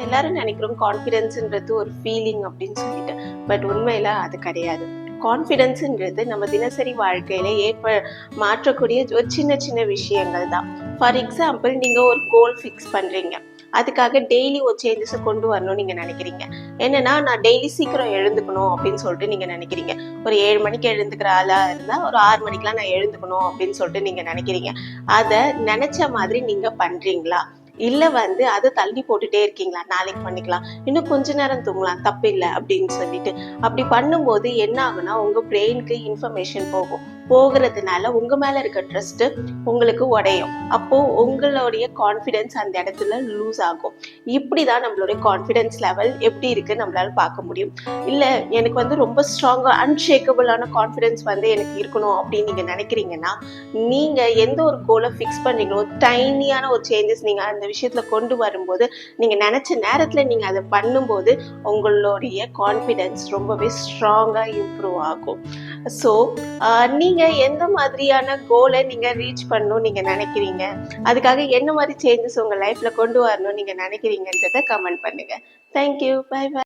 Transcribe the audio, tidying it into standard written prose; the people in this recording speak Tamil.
எல்லாரும் நினைக்கிறோம் கான்ஃபிடென்ஸ்ன்றது ஒரு ஃபீலிங் அப்படின்னு சொல்லிட்டு. பட் உண்மையில அது கிடையாது. கான்ஃபிடென்ஸ்ன்றது நம்ம தினசரி வாழ்க்கையில மாற்றக்கூடிய ஒரு சின்ன சின்ன விஷயங்கள் தான். ஃபார் எக்ஸாம்பிள், நீங்க ஒரு கோல் ஃபிக்ஸ் பண்றீங்க. அதுக்காக டெய்லி ஒரு சேஞ்சஸை கொண்டு வரணும்னு நீங்க நினைக்கிறீங்க. என்னன்னா, நான் டெய்லி சீக்கிரம் எழுந்துக்கணும் அப்படின்னு சொல்லிட்டு நீங்க நினைக்கிறீங்க. ஒரு 7 மணிக்கு எழுந்துக்கிற ஆளா இருந்தா ஒரு 6 மணிக்கெல்லாம் நான் எழுந்துக்கணும் அப்படின்னு சொல்லிட்டு நீங்க நினைக்கிறீங்க. அதை நினைச்ச மாதிரி நீங்க பண்றீங்களா? இல்ல அதை தள்ளி போட்டுட்டே இருக்கீங்களா? நாளைக்கு பண்ணிக்கலாம், இன்னும் கொஞ்ச நேரம் தூங்கலாம், தப்பில்லை அப்படின்னு சொல்லிட்டு. அப்படி பண்ணும்போது என்ன ஆகுனா, உங்க பிரெயினுக்கு இன்ஃபர்மேஷன் போகிறதுனால உங்க மேல இருக்க ட்ரஸ்ட் உங்களுக்கு உடையும். அப்போ உங்களுடைய கான்ஃபிடென்ஸ் அந்த இடத்துல லூஸ் ஆகும். இப்படிதான் நம்மளுடைய கான்ஃபிடென்ஸ் லெவல் எப்படி இருக்கு நம்மளால பார்க்க முடியும். இல்ல எனக்கு ரொம்ப ஸ்ட்ராங்கா அன்ஷேக்கபிளான கான்ஃபிடென்ஸ் எனக்கு இருக்கணும் அப்படின்னு நீங்க நினைக்கிறீங்கன்னா, நீங்க எந்த ஒரு கோலை ஃபிக்ஸ் பண்றீங்களோ, டைனியான ஒரு சேஞ்சஸ் நீங்க அந்த விஷயத்துல கொண்டு வரும்போது, நீங்க நினைச்ச நேரத்துல நீங்க அதை பண்ணும்போது உங்களுடைய கான்ஃபிடென்ஸ் ரொம்பவே ஸ்ட்ராங்கா இம்ப்ரூவ் ஆகும். ஸோ நீங்க எந்த மாதிரியான கோலை நீங்க ரீச் பண்ணணும் நீங்க நினைக்கிறீங்க? அதுக்காக என்ன மாதிரி சேஞ்சஸ் உங்க லைஃப்ல கொண்டு வரணும் நீங்க நினைக்கிறீங்கன்றத கமெண்ட் பண்ணுங்க. தேங்க்யூ. Bye by.